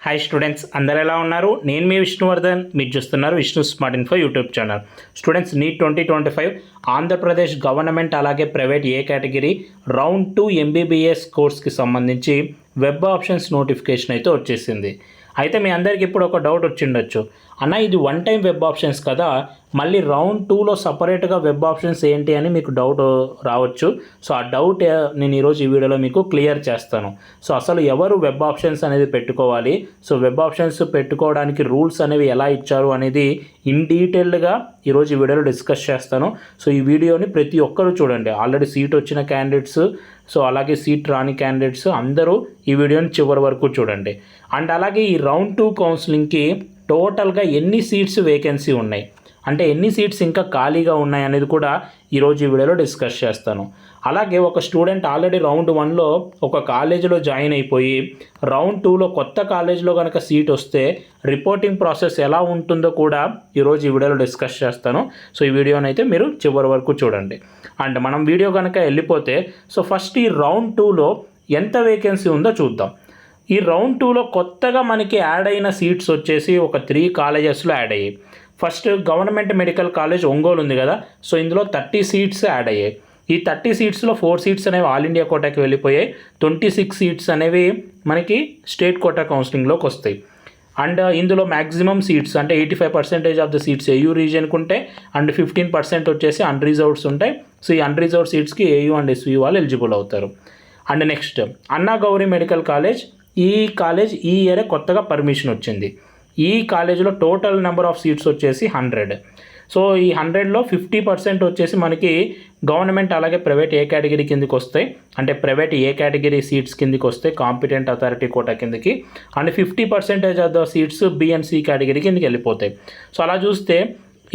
Hi students, అందరు ఎలా ఉన్నారు? నేను మీ విష్ణువర్ధన్. మీరు చూస్తున్నారు Vishnu smart info YouTube channel. Students, NEET 2025 Andhra Pradesh government అలాగే private A category round 2 MBBS కోర్స్కి సంబంధించి వెబ్ ఆప్షన్స్ నోటిఫికేషన్ అయితే వచ్చేసింది. అయితే మీ అందరికీ ఇప్పుడు ఒక డౌట్ వచ్చిండొచ్చు, అన్న ఇది వన్ టైం వెబ్ ఆప్షన్స్ కదా, మళ్ళీ రౌండ్ 2లో సపరేట్గా వెబ్ ఆప్షన్స్ ఏంటి అని మీకు డౌట్ రావచ్చు. సో ఆ డౌట్ నేను ఈరోజు ఈ వీడియోలో మీకు క్లియర్ చేస్తాను. సో అసలు ఎవరు వెబ్ ఆప్షన్స్ అనేది పెట్టుకోవాలి, సో వెబ్ ఆప్షన్స్ పెట్టుకోవడానికి రూల్స్ అనేవి ఎలా ఇచ్చారు అనేది ఇన్ డీటెయిల్డ్గా ఈరోజు ఈ వీడియోలో డిస్కస్ చేస్తాను. సో ఈ వీడియోని ప్రతి ఒక్కరు చూడండి. ఆల్రెడీ సీట్ వచ్చిన క్యాండిడేట్స్, సో అలాగే సీట్ రాని క్యాండిడేట్స్ అందరూ ఈ వీడియోని చివరి వరకు చూడండి. అండ్ అలాగే ఈ రౌండ్ 2 కౌన్సిలింగ్కి టోటల్గా ఎన్ని సీట్స్ వేకెన్సీ ఉన్నాయి, అంటే ఎన్ని సీట్స్ ఇంకా ఖాళీగా ఉన్నాయి అనేది కూడా ఈరోజు ఈ వీడియోలో డిస్కస్ చేస్తాను. అలాగే ఒక స్టూడెంట్ ఆల్రెడీ రౌండ్ 1లో ఒక కాలేజీలో జాయిన్ అయిపోయి రౌండ్ 2లో కొత్త కాలేజీలో కనుక సీట్ వస్తే రిపోర్టింగ్ ప్రాసెస్ ఎలా ఉంటుందో కూడా ఈరోజు ఈ వీడియోలో డిస్కస్ చేస్తాను. సో ఈ వీడియోని అయితే మీరు చివరి వరకు చూడండి. అండ్ మనం వీడియో కనుక వెళ్ళిపోతే, సో ఫస్ట్ ఈ రౌండ్ 2లో ఎంత వేకెన్సీ ఉందో చూద్దాం. ఈ రౌండ్ 2లో కొత్తగా మనకి యాడ్ అయిన సీట్స్ వచ్చేసి ఒక 3 కాలేజెస్లో యాడ్ అయ్యాయి. First government medical college Ongole ఉంది కదా, సో ఇందులో 30 సీట్స్ యాడ్ అయ్యాయి. ఈ 30 సీట్స్లో 4 సీట్స్ అనేవి ఆల్ ఇండియా కోటాకి వెళ్ళిపోయాయి. 26 సీట్స్ అనేవి మనకి స్టేట్ కోటా కౌన్సిలింగ్లోకి వస్తాయి. అండ్ ఇందులో మ్యాక్సిమం సీట్స్ అంటే 85% ఆఫ్ ద సీట్స్ ఏయూ రీజియన్కి ఉంటాయి. అండ్ 15% వచ్చేసి అన్రిజర్వ్డ్స్ ఉంటాయి. సో ఈ అన్రిజర్వ్డ్ సీట్స్కి ఏయూ అండ్ ఎస్వీ వాళ్ళు ఎలిజిబుల్ అవుతారు. అండ్ నెక్స్ట్ అన్నా గౌరీ మెడికల్ కాలేజ్, ఈ కాలేజ్ ఈ ఇయరే కొత్తగా పర్మిషన్ వచ్చింది. ఈ కాలేజీలో టోటల్ నెంబర్ ఆఫ్ సీట్స్ వచ్చేసి 100. సో ఈ 100లో 50% వచ్చేసి మనకి గవర్నమెంట్ అలాగే ప్రైవేట్ ఏ కేటగిరీ కిందకి వస్తాయి, అంటే ప్రైవేట్ ఏ కేటగిరీ సీట్స్ కిందకి వస్తాయి కాంపిటెంట్ అథారిటీ కోటా కిందకి. And 50% of the seats B and C category కిందకి వెళ్ళిపోతాయి. సో అలా చూస్తే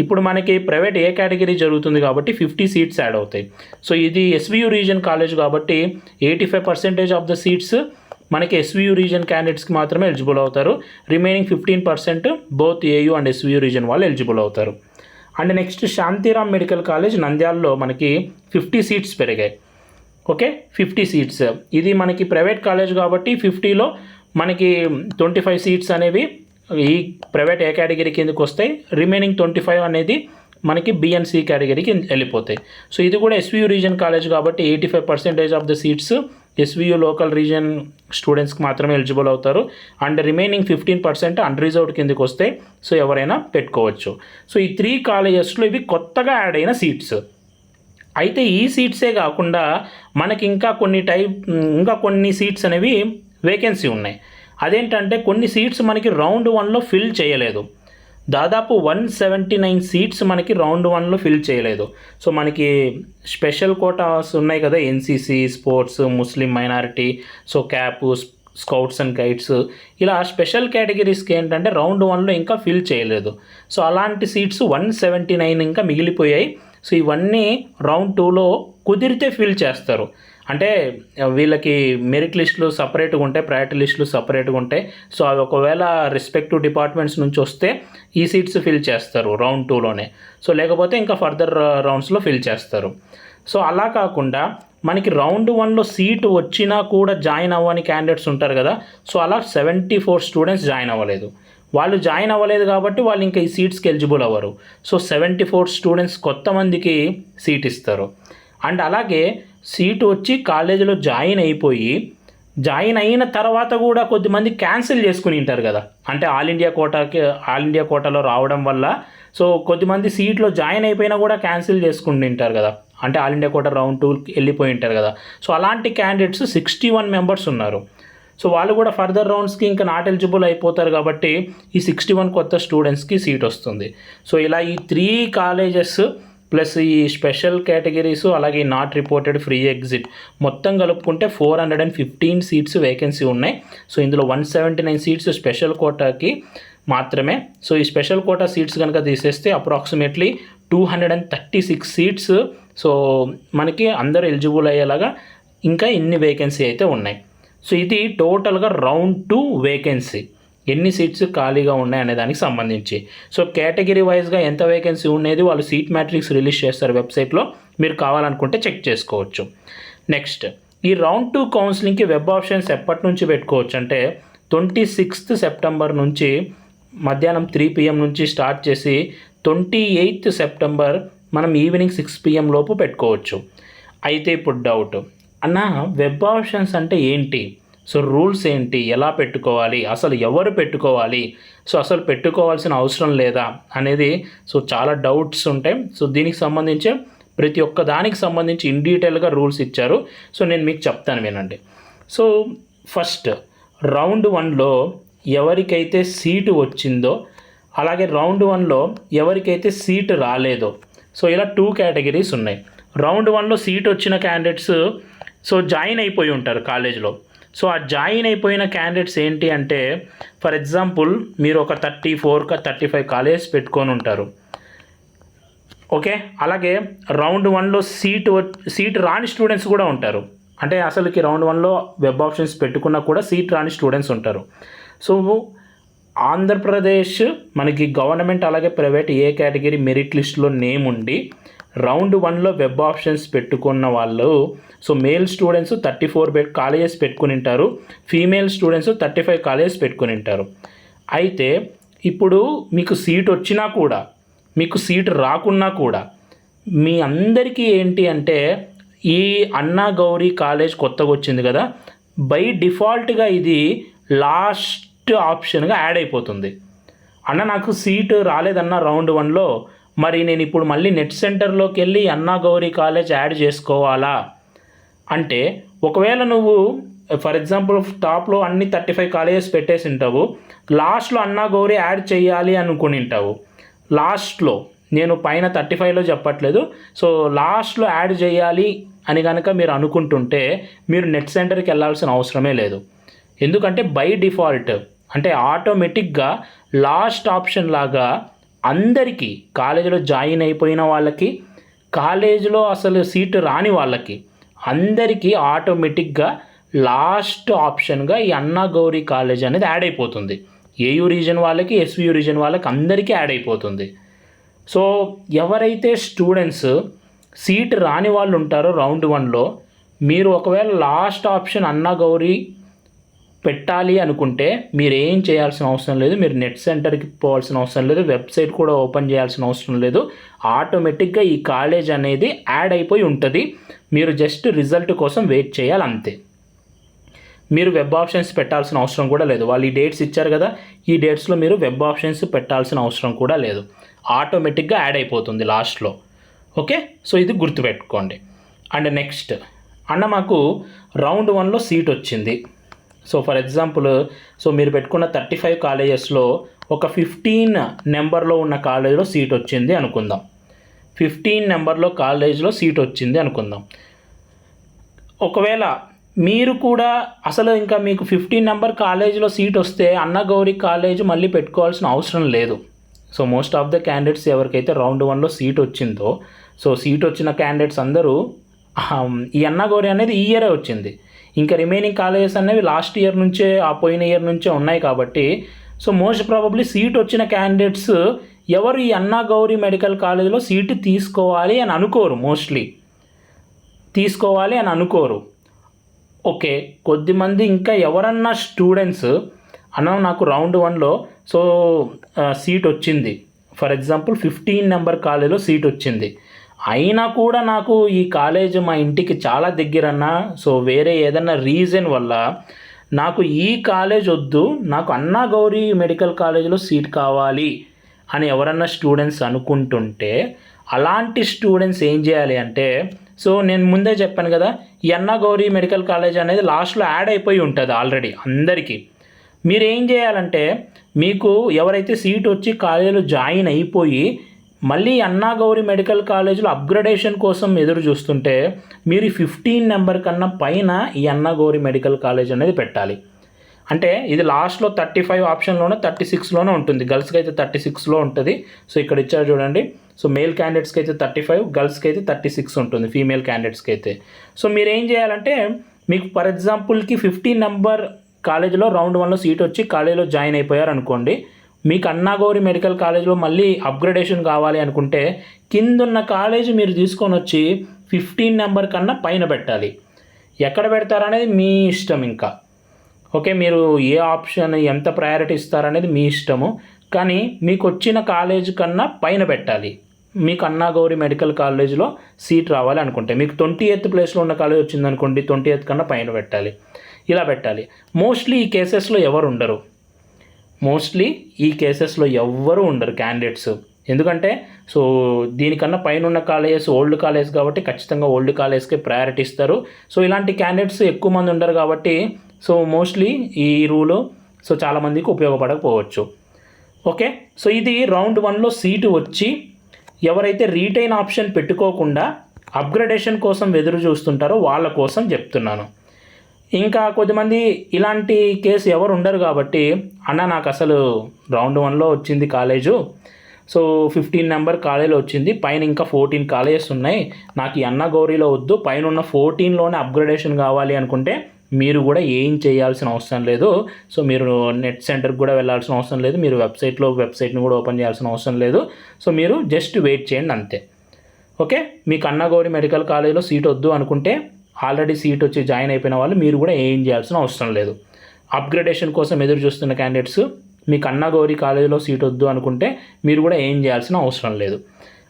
ఇప్పుడు మనకి ప్రైవేట్ ఏ కేటగిరీ జరుగుతుంది కాబట్టి 50 సీట్స్ యాడ్ అవుతాయి. సో ఇది ఎస్వియు రీజన్ కాలేజ్ కాబట్టి 85% ఆఫ్ ద సీట్స్ మనకి ఎస్వియు రీజన్ క్యాండిడేట్స్కి మాత్రమే ఎలిజిబుల్ అవుతారు. Remaining 15% both AU and SVU reason వాళ్ళు ఎలిజిబుల్ అవుతారు. And next Shantiram medical college నంద్యాలలో మనకి 50 సీట్స్ పెరిగాయి. Okay, 50 seats. ఇది మనకి ప్రైవేట్ కాలేజ్ కాబట్టి 50లో మనకి 25 సీట్స్ అనేవి ఈ ప్రైవేట్ ఏ కేటగిరీ కిందకి వస్తాయి. రిమైనింగ్ 25 అనేది మనకి బిఎన్సి కేటగిరీకి వెళ్ళిపోతాయి. సో ఇది కూడా ఎస్వియు రీజన్ కాలేజ్ కాబట్టి 85% of the seats SVU local reason స్టూడెంట్స్కి మాత్రమే ఎలిజిబుల్ అవుతారు. అండ్ రిమైనింగ్ 15% అన్రిజర్వ్డ్ కిందకి వస్తాయి. సో ఎవరైనా పెట్టుకోవచ్చు. సో ఈ 3 కాలేజెస్లో ఇవి కొత్తగా యాడ్ అయిన సీట్స్. అయితే ఈ సీట్సే కాకుండా మనకి ఇంకా కొన్ని సీట్స్ అనేవి వేకెన్సీ ఉన్నాయి. అదేంటంటే కొన్ని సీట్స్ మనకి రౌండ్ 1లో ఫిల్ చేయలేదు. దాదాపు 179 సీట్స్ మనకి రౌండ్ 1లో ఫిల్ చేయలేదు. సో మనకి స్పెషల్ కోటాస్ ఉన్నాయి కదా, NCC, sports, Muslim minority, so cap, scouts and guides, ఇలా స్పెషల్ కేటగిరీస్కి ఏంటంటే రౌండ్ 1లో ఇంకా ఫిల్ చేయలేదు. సో అలాంటి సీట్స్ 179 ఇంకా మిగిలిపోయాయి. సో ఇవన్నీ రౌండ్ 2లో కుదిరితే ఫిల్ చేస్తారు. అంటే వీళ్ళకి మెరిట్ లిస్టులు సపరేట్గా ఉంటాయి, ప్రయారిటీ లిస్టులు సపరేట్గా ఉంటాయి. సో అవి ఒకవేళ రెస్పెక్టివ్ డిపార్ట్మెంట్స్ నుంచి వస్తే ఈ సీట్స్ ఫిల్ చేస్తారు రౌండ్ 2లోనే. సో లేకపోతే ఇంకా ఫర్దర్ రౌండ్స్లో ఫిల్ చేస్తారు. సో అలా కాకుండా మనకి రౌండ్ 1లో సీటు వచ్చినా కూడా జాయిన్ అవ్వని క్యాండిడేట్స్ ఉంటారు కదా, సో అలా 74 స్టూడెంట్స్ జాయిన్ అవ్వలేదు. వాళ్ళు జాయిన్ అవ్వలేదు కాబట్టి వాళ్ళు ఇంకా ఈ సీట్స్కి ఎలిజిబుల్ అవ్వరు. సో 74 స్టూడెంట్స్ కొత్త మందికి సీట్ ఇస్తారు. అండ్ అలాగే సీటు వచ్చి కాలేజీలో జాయిన్ అయిన తర్వాత కూడా కొద్దిమంది క్యాన్సిల్ చేసుకుని ఉంటారు కదా, అంటే ఆల్ ఇండియా కోటాలో రావడం వల్ల సో కొద్దిమంది సీట్లో జాయిన్ అయిపోయినా కూడా క్యాన్సిల్ చేసుకుని ఉంటారు కదా, అంటే ఆల్ ఇండియా కోటా రౌండ్ 2కి వెళ్ళిపోయి ఉంటారు కదా. సో అలాంటి క్యాండిడేట్స్ 61 మెంబర్స్ ఉన్నారు. సో వాళ్ళు కూడా ఫర్దర్ రౌండ్స్కి ఇంకా నాట్ ఎలిజిబుల్ అయిపోతారు కాబట్టి ఈ 61 కొత్త స్టూడెంట్స్కి సీట్ వస్తుంది. సో ఇలా ఈ 3 కాలేజెస్ ప్లస్ ఈ స్పెషల్ కేటగిరీస్ అలాగే నాట్ రిపోర్టెడ్ ఫ్రీ ఎగ్జిట్ మొత్తం కలుపుకుంటే 415 సీట్స్ వేకెన్సీ ఉన్నాయి. సో ఇందులో 179 సీట్స్ స్పెషల్ కోటాకి మాత్రమే. సో ఈ స్పెషల్ కోటా సీట్స్ కనుక తీసేస్తే అప్రాక్సిమేట్లీ 236 సీట్స్ సో మనకి అందరూ ఎలిజిబుల్ అయ్యేలాగా ఇంకా ఇన్ని వేకెన్సీ అయితే ఉన్నాయి. సో ఇది టోటల్గా రౌండ్ 2 వేకెన్సీ, ఎన్ని సీట్స్ ఖాళీగా ఉన్నాయి అనే దానికి సంబంధించి. సో కేటగిరీ వైజ్గా ఎంత వేకెన్సీ ఉండేది వాళ్ళు సీట్ మ్యాట్రిక్స్ రిలీజ్ చేస్తారు వెబ్సైట్లో, మీరు కావాలనుకుంటే చెక్ చేసుకోవచ్చు. నెక్స్ట్ ఈ రౌండ్ 2 కౌన్సిలింగ్కి వెబ్ ఆప్షన్స్ ఎప్పటి నుంచి పెట్టుకోవచ్చు అంటే 26th సెప్టెంబర్ నుంచి మధ్యాహ్నం 3 PM నుంచి స్టార్ట్ చేసి 28th సెప్టెంబర్ మనం ఈవినింగ్ 6 PM లోపు పెట్టుకోవచ్చు. అయితే ఇప్పుడు డౌట్, అన్న వెబ్ ఆప్షన్స్ అంటే ఏంటి, సో రూల్స్ ఏంటి, ఎలా పెట్టుకోవాలి, అసలు ఎవరు పెట్టుకోవాలి, సో అసలు పెట్టుకోవాల్సిన అవసరం లేదా అనేది సో చాలా డౌట్స్ ఉంటాయి. సో దీనికి సంబంధించి ప్రతి ఒక్క దానికి సంబంధించి ఇన్ డీటెయిల్గా రూల్స్ ఇచ్చారు. సో నేను మీకు చెప్తాను వినండి. సో ఫస్ట్ రౌండ్ 1లో ఎవరికైతే సీటు వచ్చిందో, అలాగే రౌండ్ 1లో ఎవరికైతే సీటు రాలేదో, సో ఇలా 2 కేటగిరీస్ ఉన్నాయి. రౌండ్ 1లో సీట్ వచ్చిన క్యాండిడేట్స్ సో జాయిన్ అయిపోయి ఉంటారు కాలేజ్లో. సో ఆ జాయిన్ అయిపోయిన క్యాండిడేట్స్ ఏంటి అంటే, ఫర్ ఎగ్జాంపుల్ మీరు ఒక 34-35 కాలేజెస్ పెట్టుకొని ఉంటారు. ఓకే, అలాగే రౌండ్ 1లో సీట్ రాని స్టూడెంట్స్ కూడా ఉంటారు. అంటే అసలుకి రౌండ్ 1లో వెబ్ ఆప్షన్స్ పెట్టుకున్నా కూడా సీట్ రాని స్టూడెంట్స్ ఉంటారు. సో ఆంధ్రప్రదేశ్ మనకి గవర్నమెంట్ అలాగే ప్రైవేట్ ఏ కేటగిరీ మెరిట్ లిస్ట్లో నేమ్ ఉండి రౌండ్ 1లో వెబ్ ఆప్షన్స్ పెట్టుకున్న వాళ్ళు, సో మేల్ స్టూడెంట్స్ 34 కాలేజెస్ పెట్టుకుని ఉంటారు, ఫీమేల్ స్టూడెంట్స్ 35 కాలేజెస్ పెట్టుకుని ఉంటారు. అయితే ఇప్పుడు మీకు సీట్ వచ్చినా కూడా, మీకు సీట్ రాకున్నా కూడా మీ అందరికీ ఏంటి అంటే, ఈ అన్నా గౌరీ కాలేజ్ కొత్తగా వచ్చింది కదా, బై డిఫాల్ట్గా ఇది లాస్ట్ ఆప్షన్గా యాడ్ అయిపోతుంది. అన్న నాకు సీటు రాలేదన్న రౌండ్ 1లో, మరి నేను ఇప్పుడు మళ్ళీ నెట్ సెంటర్లోకి వెళ్ళి అన్నా గౌరీ కాలేజ్ యాడ్ చేసుకోవాలా అంటే, ఒకవేళ నువ్వు ఫర్ ఎగ్జాంపుల్ టాప్లో అన్ని 35 కాలేజెస్ పెట్టేసి ఉంటావు, లాస్ట్లో అన్నా గౌరీ యాడ్ చేయాలి అనుకుని ఉంటావు. లాస్ట్లో, నేను పైన 35లో చెప్పట్లేదు, సో లాస్ట్లో యాడ్ చేయాలి అని కనుక మీరు అనుకుంటుంటే మీరు నెట్ సెంటర్కి వెళ్ళాల్సిన అవసరమే లేదు. ఎందుకంటే బై డిఫాల్ట్ అంటే ఆటోమేటిక్గా లాస్ట్ ఆప్షన్ లాగా అందరికీ, కాలేజీలో జాయిన్ అయిపోయిన వాళ్ళకి, కాలేజీలో అసలు సీటు రాని వాళ్ళకి అందరికీ ఆటోమేటిక్గా లాస్ట్ ఆప్షన్గా ఈ అన్నా గౌరీ కాలేజ్ అనేది యాడ్ అయిపోతుంది. ఏయూ రీజన్ వాళ్ళకి, ఎస్వియు రీజన్ వాళ్ళకి అందరికీ యాడ్ అయిపోతుంది. సో ఎవరైతే స్టూడెంట్స్ సీట్ రాని వాళ్ళు ఉంటారో రౌండ్ 1లో, మీరు ఒకవేళ లాస్ట్ ఆప్షన్ అన్నా గౌరీ పెట్టాలి అనుకుంటే మీరు ఏం చేయాల్సిన అవసరం లేదు, మీరు నెట్ సెంటర్కి పోవాల్సిన అవసరం లేదు, వెబ్సైట్ కూడా ఓపెన్ చేయాల్సిన అవసరం లేదు. ఆటోమేటిక్గా ఈ కాలేజ్ అనేది యాడ్ అయిపోయి ఉంటుంది. మీరు జస్ట్ రిజల్ట్ కోసం వెయిట్ చేయాలి అంతే. మీరు వెబ్ ఆప్షన్స్ పెట్టాల్సిన అవసరం కూడా లేదు. వాళ్ళు ఈ డేట్స్ ఇచ్చారు కదా, ఈ డేట్స్లో మీరు వెబ్ ఆప్షన్స్ పెట్టాల్సిన అవసరం కూడా లేదు. ఆటోమేటిక్గా యాడ్ అయిపోతుంది లాస్ట్లో. ఓకే, సో ఇది గుర్తుపెట్టుకోండి. అండ్ నెక్స్ట్, అన్న మాకు రౌండ్ 1లో సీట్ వచ్చింది. సో ఫర్ ఎగ్జాంపుల్, సో మీరు పెట్టుకున్న 35 కాలేజెస్లో ఒక 15 నెంబర్లో ఉన్న కాలేజీలో సీట్ వచ్చింది అనుకుందాం. 15 నెంబర్లో కాలేజీలో సీట్ వచ్చింది అనుకుందాం. ఒకవేళ మీరు కూడా అసలు ఇంకా మీకు 15 నెంబర్ కాలేజీలో సీట్ వస్తే అన్నా గౌరీ కాలేజ్ మళ్ళీ పెట్టుకోవాల్సిన అవసరం లేదు. So most of the candidates ఎవరికైతే రౌండ్ 1లో సీట్ వచ్చిందో, సో సీట్ వచ్చిన క్యాండిడేట్స్ అందరూ ఈ అన్నా గౌరీ అనేది ఈ ఇయరే వచ్చింది. ఇంకా రిమైనింగ్ కాలేజెస్ అనేవి లాస్ట్ ఇయర్ నుంచే, ఆ పోయిన ఇయర్ నుంచే ఉన్నాయి కాబట్టి, సో మోస్ట్ ప్రాబబ్లీ సీట్ వచ్చిన క్యాండిడేట్స్ ఎవరు ఈ అన్నా గౌరీ మెడికల్ కాలేజ్లో సీటు తీసుకోవాలి అని అనుకోరు. మోస్ట్లీ తీసుకోవాలి అని అనుకోరు. ఓకే, కొద్దిమంది ఇంకా ఎవరన్నా స్టూడెంట్స్ అన్న నాకు రౌండ్ 1లో సో సీట్ వచ్చింది, ఫర్ ఎగ్జాంపుల్ 15 నెంబర్ కాలేజ్లో సీట్ వచ్చింది, అయినా కూడా నాకు ఈ కాలేజ్ మా ఇంటికి చాలా దగ్గరన్నా, సో వేరే ఏదన్నా రీజన్ వల్ల నాకు ఈ కాలేజ్ వద్దు, నాకు అన్నా గౌరీ మెడికల్ కాలేజ్లో సీట్ కావాలి అని ఎవరన్నా స్టూడెంట్స్ అనుకుంటుంటే, అలాంటి స్టూడెంట్స్ ఏం చేయాలి అంటే, సో నేను ముందే చెప్పాను కదా, ఈ అన్నా గౌరీ మెడికల్ కాలేజ్ అనేది లాస్ట్లో యాడ్ అయిపోయి ఉంటుంది ఆల్రెడీ అందరికీ. మీరు ఏం చేయాలంటే, మీకు ఎవరైతే సీట్ వచ్చి కాలేజీలో జాయిన్ అయిపోయి మళ్ళీ అన్నా గౌరీ మెడికల్ కాలేజ్లో అప్గ్రేడేషన్ కోసం ఎదురు చూస్తుంటే, మీరు 15 నెంబర్ కన్నా పైన ఈ అన్నా గౌరీ మెడికల్ కాలేజ్ అనేది పెట్టాలి. అంటే ఇది లాస్ట్లో 35 ఆప్షన్లోనే 36లోనే ఉంటుంది. గర్ల్స్కి అయితే 36లో ఉంటుంది. సో ఇక్కడ ఇచ్చారు చూడండి. సో మేల్ క్యాండిడేట్స్కి అయితే 35, గర్ల్స్కి అయితే 36 ఉంటుంది, ఫీమేల్ క్యాండిడేట్స్కి అయితే. సో మీరు ఏం చేయాలంటే, మీకు ఫర్ ఎగ్జాంపుల్కి 15 నెంబర్ కాలేజీలో రౌండ్ 1లో సీట్ వచ్చి కాలేజీలో జాయిన్ అయిపోయారు అనుకోండి, మీకు అన్నా గౌరీ మెడికల్ కాలేజ్లో మళ్ళీ అప్గ్రేడేషన్ కావాలి అనుకుంటే కిందున్న కాలేజ్ మీరు తీసుకొని వచ్చి 15 నెంబర్ కన్నా పైన పెట్టాలి. ఎక్కడ పెడతారనేది మీ ఇష్టం. ఇంకా ఓకే, మీరు ఏ ఆప్షన్ ఎంత ప్రయారిటీ ఇస్తారనేది మీ ఇష్టము, కానీ మీకు వచ్చిన కాలేజ్ కన్నా పైన పెట్టాలి. మీకు అన్నా గౌరీ మెడికల్ కాలేజ్లో సీట్ రావాలి అనుకుంటే మీకు 28th ప్లేస్లో ఉన్న కాలేజ్ వచ్చిందనుకోండి, 28th కన్నా పైన పెట్టాలి. ఇలా పెట్టాలి. మోస్ట్లీ ఈ కేసెస్లో ఎవరు ఉండరు, ఎవ్వరు ఉండరు క్యాండిడేట్స్. ఎందుకంటే సో దీనికన్నా పైన ఉన్న కాలేజెస్ ఓల్డ్ కాలేజ్ కాబట్టి ఖచ్చితంగా ఓల్డ్ కాలేజ్కే ప్రయారిటీ ఇస్తారు. సో ఇలాంటి క్యాండిడేట్స్ ఎక్కువ మంది ఉండరు కాబట్టి సో మోస్ట్లీ ఈ రూలు సో చాలామందికి ఉపయోగపడకపోవచ్చు. ఓకే, సో ఇది రౌండ్ 1లో సీటు వచ్చి ఎవరైతే రీటైన్ ఆప్షన్ పెట్టుకోకుండా అప్గ్రేడేషన్ కోసం ఎదురు చూస్తుంటారో వాళ్ళ కోసం చెప్తున్నాను. ఇంకా కొద్దిమంది ఇలాంటి కేసు ఎవరు ఉండరు కాబట్టి అన్న నాకు అసలు రౌండ్ 1లో వచ్చింది కాలేజు, సో 15 నెంబర్ కాలేజీలో వచ్చింది, పైన ఇంకా 14 కాలేజెస్ ఉన్నాయి, నాకు ఈ అన్నా గౌరీలో వద్దు, పైన ఉన్న 14లోనే అప్గ్రేడేషన్ కావాలి అనుకుంటే మీరు కూడా ఏం చేయాల్సిన అవసరం లేదు. సో మీరు నెట్ సెంటర్కి కూడా వెళ్ళాల్సిన అవసరం లేదు, మీరు వెబ్సైట్ని కూడా ఓపెన్ చేయాల్సిన అవసరం లేదు. సో మీరు జస్ట్ వెయిట్ చేయండి అంతే. ఓకే, మీకు అన్నా గౌరీ మెడికల్ కాలేజీలో సీట్ వద్దు అనుకుంటే ఆల్రెడీ సీట్ వచ్చి జాయిన్ అయిపోయిన వాళ్ళు మీరు కూడా ఏం చేయాల్సిన అవసరం లేదు. అప్గ్రేడేషన్ కోసం ఎదురు చూస్తున్న క్యాండిడేట్స్ మీకు అన్నా గౌరీ కాలేజీలో సీట్ వద్దు అనుకుంటే మీరు కూడా ఏం చేయాల్సిన అవసరం లేదు.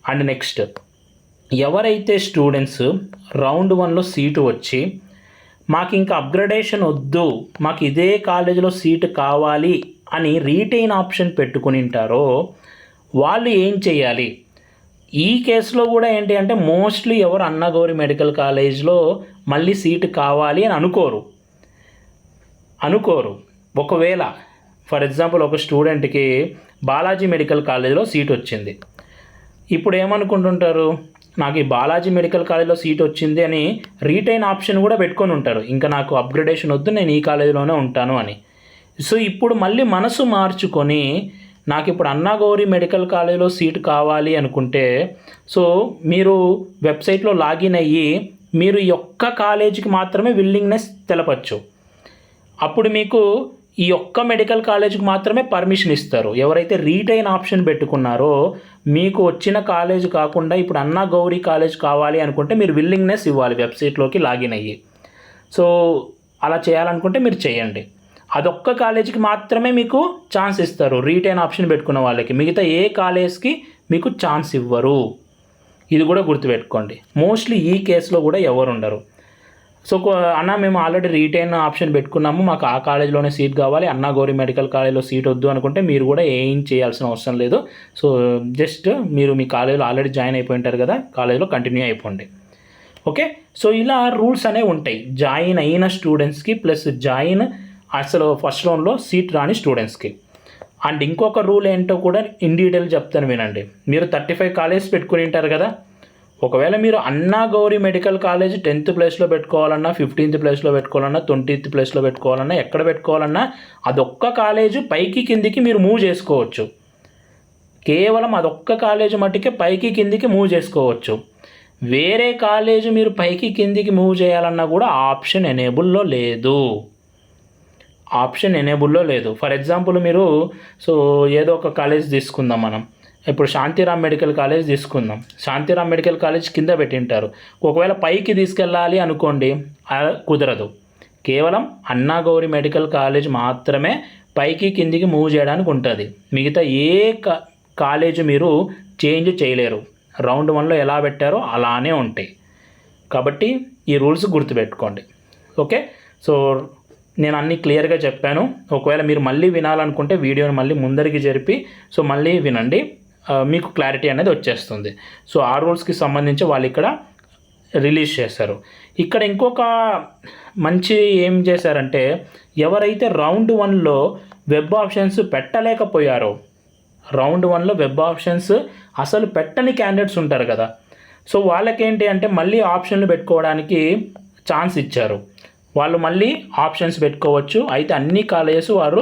అండ్ నెక్స్ట్, ఎవరైతే స్టూడెంట్స్ రౌండ్ 1లో సీటు వచ్చి మాకు ఇంకా అప్గ్రేడేషన్ వద్దు, మాకు ఇదే కాలేజీలో సీటు కావాలి అని రీటైన్ ఆప్షన్ పెట్టుకుని ఉంటారో వాళ్ళు ఏం చేయాలి? ఈ కేసులో కూడా ఏంటి అంటే మోస్ట్లీ ఎవరు అన్నా గౌరీ మెడికల్ కాలేజ్లో మళ్ళీ సీటు కావాలి అని అనుకోరు. ఒకవేళ ఫర్ ఎగ్జాంపుల్ ఒక స్టూడెంట్కి బాలాజీ మెడికల్ కాలేజ్లో సీట్ వచ్చింది, ఇప్పుడు ఏమనుకుంటుంటారు, నాకు ఈ బాలాజీ మెడికల్ కాలేజ్లో సీట్ వచ్చింది అని రీటైన్ ఆప్షన్ కూడా పెట్టుకొని ఉంటారు, ఇంకా నాకు అప్గ్రేడేషన్ వద్దు, నేను ఈ కాలేజీలోనే ఉంటాను అని. సో ఇప్పుడు మళ్ళీ మనసు మార్చుకొని నాకు ఇప్పుడు అన్నా గౌరీ మెడికల్ కాలేజ్లో సీటు కావాలి అనుకుంటే సో మీరు వెబ్సైట్లో లాగిన్ అయ్యి మీరు ఈ ఒక్క కాలేజీకి మాత్రమే విల్లింగ్నెస్ తెలపచ్చు. అప్పుడు మీకు ఈ ఒక్క మెడికల్ కాలేజ్కి మాత్రమే పర్మిషన్ ఇస్తారు. ఎవరైతే రీటైన్ ఆప్షన్ పెట్టుకున్నారో మీకు వచ్చిన కాలేజ్ కాకుండా ఇప్పుడు అన్నా గౌరీ కాలేజ్ కావాలి అనుకుంటే మీరు విల్లింగ్నెస్ ఇవ్వాలి వెబ్సైట్లోకి లాగిన్ అయ్యి. సో అలా చేయాలనుకుంటే మీరు చేయండి. అదొక్క కాలేజీకి మాత్రమే మీకు ఛాన్స్ ఇస్తారు రీటైన్ ఆప్షన్ పెట్టుకున్న వాళ్ళకి, మిగతా ఏ కాలేజ్కి మీకు ఛాన్స్ ఇవ్వరు. ఇది కూడా గుర్తుపెట్టుకోండి. మోస్ట్లీ ఈ కేసులో కూడా ఎవరు ఉండరు. సో అన్న మేము ఆల్రెడీ రీటైన్ ఆప్షన్ పెట్టుకున్నాము, మాకు ఆ కాలేజ్లోనే సీట్ కావాలి, అన్నా గౌరీ మెడికల్ కాలేజ్లో సీట్ వద్దు అనుకుంటే మీరు కూడా ఏం చేయాల్సిన అవసరం లేదు. సో జస్ట్ మీరు మీ కాలేజ్లో ఆల్రెడీ జాయిన్ అయిపోయి ఉంటారు కదా, కాలేజ్లో కంటిన్యూ అయిపోండి. ఓకే, సో ఇలా రూల్స్ అనేవి ఉంటాయి జాయిన్ అయిన స్టూడెంట్స్కి ప్లస్ జాయిన్ అసలు ఫస్ట్ రౌండ్లో సీట్ రాని స్టూడెంట్స్కి. అండ్ ఇంకొక రూల్ ఏంటో కూడా ఇన్ డీటెయిల్ చెప్తాను వినండి. మీరు 35 కాలేజ్ పెట్టుకుని ఉంటారు కదా, ఒకవేళ మీరు అన్నా గౌరీ మెడికల్ కాలేజ్ 10th ప్లేస్లో పెట్టుకోవాలన్నా, 15th ప్లేస్లో పెట్టుకోవాలన్నా, 20th ప్లేస్లో పెట్టుకోవాలన్నా, ఎక్కడ పెట్టుకోవాలన్నా అదొక్క కాలేజ్ పైకి కిందికి మీరు మూవ్ చేసుకోవచ్చు. కేవలం అదొక్క కాలేజ్ మట్టుకే పైకి కిందికి మూవ్ చేసుకోవచ్చు. వేరే కాలేజ్ మీరు పైకి కిందికి మూవ్ చేయాలన్నా కూడా ఆప్షన్ ఎనేబుల్లో లేదు. ఫర్ ఎగ్జాంపుల్ మీరు సో ఏదో ఒక కాలేజ్ తీసుకుందాం మనం, ఇప్పుడు శాంతిరామ్ మెడికల్ కాలేజ్ తీసుకుందాం. శాంతిరామ్ మెడికల్ కాలేజ్ కింద పెట్టింటారు, ఒకవేళ పైకి తీసుకెళ్ళాలి అనుకోండి కుదరదు. కేవలం అన్నా గౌరీ మెడికల్ కాలేజ్ మాత్రమే పైకి కిందికి మూవ్ చేయడానికి ఉంటుంది, మిగతా ఏ కాలేజ్ మీరు చేంజ్ చేయలేరు. రౌండ్ 1లో ఎలా పెట్టారో అలానే ఉంటాయి. కాబట్టి ఈ రూల్స్ గుర్తుపెట్టుకోండి. ఓకే, సో నేను అన్నీ క్లియర్గా చెప్పాను. ఒకవేళ మీరు మళ్ళీ వినాలనుకుంటే వీడియోని మళ్ళీ ముందరికి జరిపి సో మళ్ళీ వినండి, మీకు క్లారిటీ అనేది వచ్చేస్తుంది. సో ఆ రూల్స్కి సంబంధించి వాళ్ళు ఇక్కడ రిలీజ్ చేశారు. ఇక్కడ ఇంకొక మంచి ఏం చేశారంటే ఎవరైతే రౌండ్ 1లో వెబ్ ఆప్షన్స్ పెట్టలేకపోయారో, రౌండ్ 1లో వెబ్ ఆప్షన్స్ అసలు పెట్టని క్యాండిడేట్స్ ఉంటారు కదా, సో వాళ్ళకేంటి అంటే మళ్ళీ ఆప్షన్లు పెట్టుకోవడానికి ఛాన్స్ ఇచ్చారు. వాళ్ళు మళ్ళీ ఆప్షన్స్ పెట్టుకోవచ్చు, అయితే అన్ని కాలేజెస్ వారు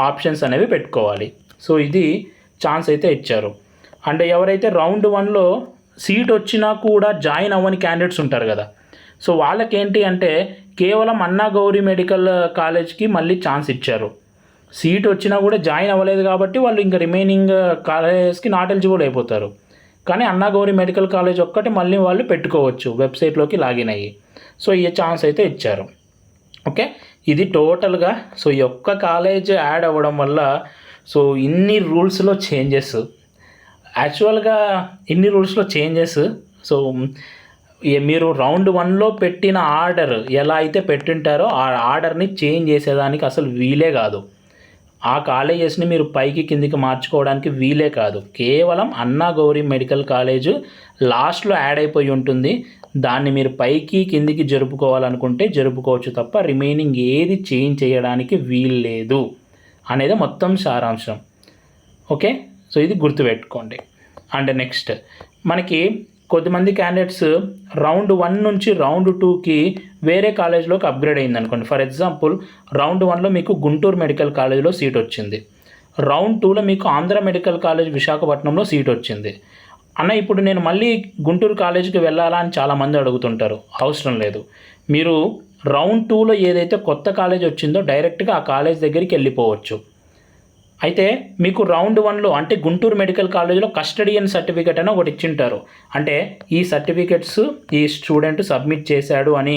ఆప్షన్స్ అనేవి పెట్టుకోవాలి. సో ఇది ఛాన్స్ అయితే ఇచ్చారు. అంటే ఎవరైతే రౌండ్ 1లో సీట్ వచ్చినా కూడా జాయిన్ అవ్వని క్యాండిడేట్స్ ఉంటారు కదా, సో వాళ్ళకేంటి అంటే కేవలం అన్నా గౌరీ మెడికల్ కాలేజ్కి మళ్ళీ ఛాన్స్ ఇచ్చారు. సీట్ వచ్చినా కూడా జాయిన్ అవ్వలేదు కాబట్టి వాళ్ళు ఇంకా రిమైనింగ్ కాలేజెస్కి నాట్ ఎలిజిబుల్ అయిపోతారు. కానీ అన్నా గౌరీ మెడికల్ కాలేజ్ ఒక్కటి మళ్ళీ వాళ్ళు పెట్టుకోవచ్చు వెబ్సైట్లోకి లాగిన్ అయ్యి. సో ఈ ఛాన్స్ అయితే ఇచ్చారు. ఓకే, ఇది టోటల్గా సో ఈ ఒక్క కాలేజ్ యాడ్ అవ్వడం వల్ల సో ఇన్ని రూల్స్లో చేంజెస్, యాక్చువల్గా ఇన్ని రూల్స్లో చేంజెస్. సో మీరు రౌండ్ 1లో పెట్టిన ఆర్డర్ ఎలా అయితే పెట్టింటారో ఆ ఆర్డర్ని చేంజ్ చేసేదానికి అసలు వీలే కాదు. ఆ కాలేజెస్ని మీరు పైకి కిందికి మార్చుకోవడానికి వీలే కాదు. కేవలం అన్నా గౌరీ మెడికల్ కాలేజు లాస్ట్లో యాడ్ అయిపోయి ఉంటుంది. దాన్ని మీరు పైకి కిందికి జరుపుకోవాలనుకుంటే జరుపుకోవచ్చు తప్ప రిమైనింగ్ ఏది చేంజ్ చేయడానికి వీలు లేదు అనేది మొత్తం సారాంశం. ఓకే, సో ఇది గుర్తుపెట్టుకోండి. అండ్ నెక్స్ట్ మనకి కొద్దిమంది క్యాండిడేట్స్ రౌండ్ 1 నుంచి రౌండ్ 2కి వేరే కాలేజ్లోకి అప్గ్రేడ్ అయింది అనుకోండి. ఫర్ ఎగ్జాంపుల్ రౌండ్ 1లో మీకు గుంటూరు మెడికల్ కాలేజ్లో సీట్ వచ్చింది, రౌండ్ 2లో మీకు ఆంధ్ర మెడికల్ కాలేజ్ విశాఖపట్నంలో సీట్ వచ్చింది. అన్న ఇప్పుడు నేను మళ్ళీ గుంటూరు కాలేజీకి వెళ్ళాలా అని చాలామంది అడుగుతుంటారు. అవసరం లేదు. మీరు రౌండ్ 2లో ఏదైతే కొత్త కాలేజ్ వచ్చిందో డైరెక్ట్గా ఆ కాలేజ్ దగ్గరికి వెళ్ళిపోవచ్చు. అయితే మీకు రౌండ్ 1లో అంటే గుంటూరు మెడికల్ కాలేజీలో కస్టడియన్ సర్టిఫికేట్ అని ఒకటి ఇచ్చింటారు. అంటే ఈ సర్టిఫికేట్స్ ఈ స్టూడెంట్ సబ్మిట్ చేశాడు అని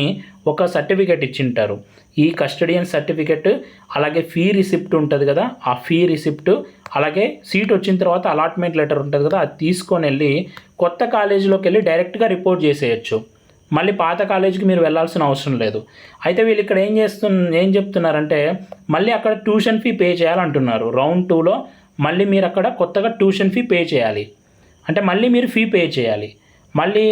ఒక సర్టిఫికేట్ ఇచ్చింటారు. ఈ కస్టడియన్ సర్టిఫికేట్ అలాగే ఫీ రిసిప్ట్ ఉంటుంది కదా, ఆ ఫీ రిసిప్ట్ అలాగే సీట్ వచ్చిన తర్వాత అలాట్మెంట్ లెటర్ ఉంటుంది కదా, అది తీసుకొని వెళ్ళి కొత్త కాలేజీలోకి వెళ్ళి డైరెక్ట్గా రిపోర్ట్ చేసేయచ్చు. మళ్ళీ పాత కాలేజీకి మీరు వెళ్ళాల్సిన అవసరం లేదు. అయితే వీళ్ళు ఇక్కడ ఏం చెప్తున్నారంటే మళ్ళీ అక్కడ ట్యూషన్ ఫీ పే చేయాలంటున్నారు. రౌండ్ 2లో మళ్ళీ మీరు అక్కడ కొత్తగా ట్యూషన్ ఫీ పే చేయాలి. అంటే మళ్ళీ మీరు ఫీ పే చేయాలి. మళ్ళీ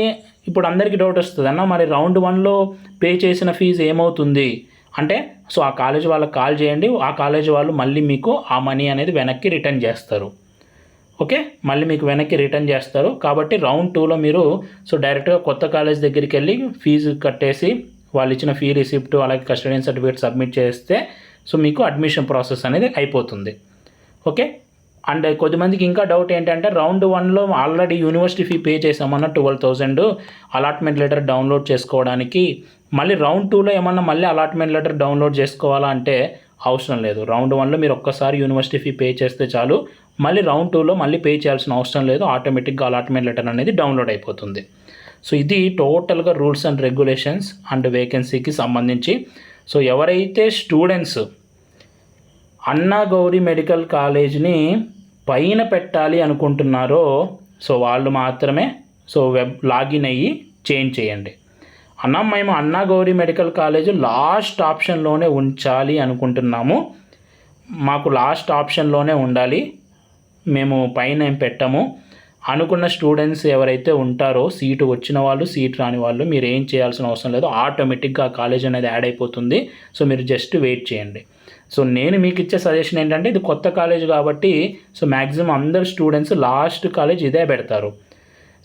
ఇప్పుడు అందరికీ డౌట్ వస్తుంది, అన్న మరి రౌండ్ 1లో పే చేసిన ఫీజు ఏమవుతుంది అంటే, సో ఆ కాలేజ్ వాళ్ళకి కాల్ చేయండి, ఆ కాలేజ్ వాళ్ళు మళ్ళీ మీకు ఆ మనీ అనేది వెనక్కి రిటర్న్ చేస్తారు. ఓకే, మళ్ళీ మీకు వెనక్కి రిటర్న్ చేస్తారు. కాబట్టి రౌండ్ 2లో మీరు సో డైరెక్ట్గా కొత్త కాలేజ్ దగ్గరికి వెళ్ళి ఫీజు కట్టేసి వాళ్ళు ఇచ్చిన ఫీ రిసిప్ట్ అలాగే కస్టడియన్ సర్టిఫికేట్ సబ్మిట్ చేస్తే సో మీకు అడ్మిషన్ ప్రాసెస్ అనేది అయిపోతుంది. ఓకే, అండ్ కొద్దిమందికి ఇంకా డౌట్ ఏంటంటే రౌండ్ 1లో ఆల్రెడీ యూనివర్సిటీ ఫీ పే చేసామన్న 12,000 అలాట్మెంట్ లెటర్ డౌన్లోడ్ చేసుకోవడానికి, మళ్ళీ రౌండ్ 2లో ఏమన్నా మళ్ళీ అలాట్మెంట్ లెటర్ డౌన్లోడ్ చేసుకోవాలా అంటే అవసరం లేదు. రౌండ్ 1లో మీరు ఒక్కసారి యూనివర్సిటీ ఫీ పే చేస్తే చాలు, మళ్ళీ రౌండ్ 2లో మళ్ళీ పే చేయాల్సిన అవసరం లేదు. ఆటోమేటిక్గా అలాట్మెంట్ లెటర్ అనేది డౌన్లోడ్ అయిపోతుంది. సో ఇది టోటల్గా రూల్స్ అండ్ రెగ్యులేషన్స్ అండ్ వేకెన్సీకి సంబంధించి. సో ఎవరైతే స్టూడెంట్స్ అన్నా గౌరీ మెడికల్ కాలేజ్ని పైన పెట్టాలి అనుకుంటున్నారో సో వాళ్ళు మాత్రమే సో వెబ్ లాగిన్ అయ్యి చేంజ్ చేయండి. మేము అన్నా గౌరీ మెడికల్ కాలేజ్ లాస్ట్ ఆప్షన్లోనే ఉంచాలి అనుకుంటున్నాము, మాకు లాస్ట్ ఆప్షన్లోనే ఉండాలి, మేము పైన ఏం పెట్టాము అనుకున్న స్టూడెంట్స్ ఎవరైతే ఉంటారో సీటు వచ్చిన వాళ్ళు సీట్ రాని వాళ్ళు మీరు ఏం చేయాల్సిన అవసరం లేదు. ఆటోమేటిక్గా ఆ కాలేజ్ అనేది యాడ్ అయిపోతుంది. సో మీరు జస్ట్ వెయిట్ చేయండి. సో నేను మీకు ఇచ్చే సజెషన్ ఏంటంటే ఇది కొత్త కాలేజ్ కాబట్టి సో మ్యాక్సిమం అందరు స్టూడెంట్స్ లాస్ట్ కాలేజ్ ఇదే పెడతారు.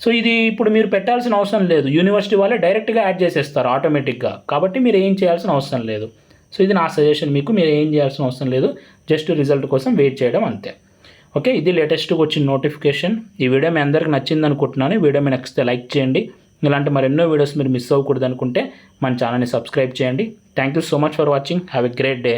సో ఇది ఇప్పుడు మీరు పెట్టాల్సిన అవసరం లేదు, యూనివర్సిటీ వాళ్ళే డైరెక్ట్గా యాడ్ చేసేస్తారు ఆటోమేటిక్గా. కాబట్టి మీరు ఏం చేయాల్సిన అవసరం లేదు. సో ఇది నా సజెషన్ మీకు, మీరు ఏం చేయాల్సిన అవసరం లేదు, జస్ట్ రిజల్ట్ కోసం వెయిట్ చేయడం అంతే. ఓకే, ఇది లేటెస్ట్గా వచ్చిన నోటిఫికేషన్. ఈ వీడియో మీ అందరికి నచ్చింది అనుకుంటున్నాను. ఈ వీడియో మీ నచ్చితే లైక్ చేయండి. ఇలాంటి మరెన్నో వీడియోస్ మీరు మిస్ అవ్వకూడదు అనుకుంటే మన ఛానల్ని సబ్స్క్రైబ్ చేయండి. Thank you so much for watching. Have a great day.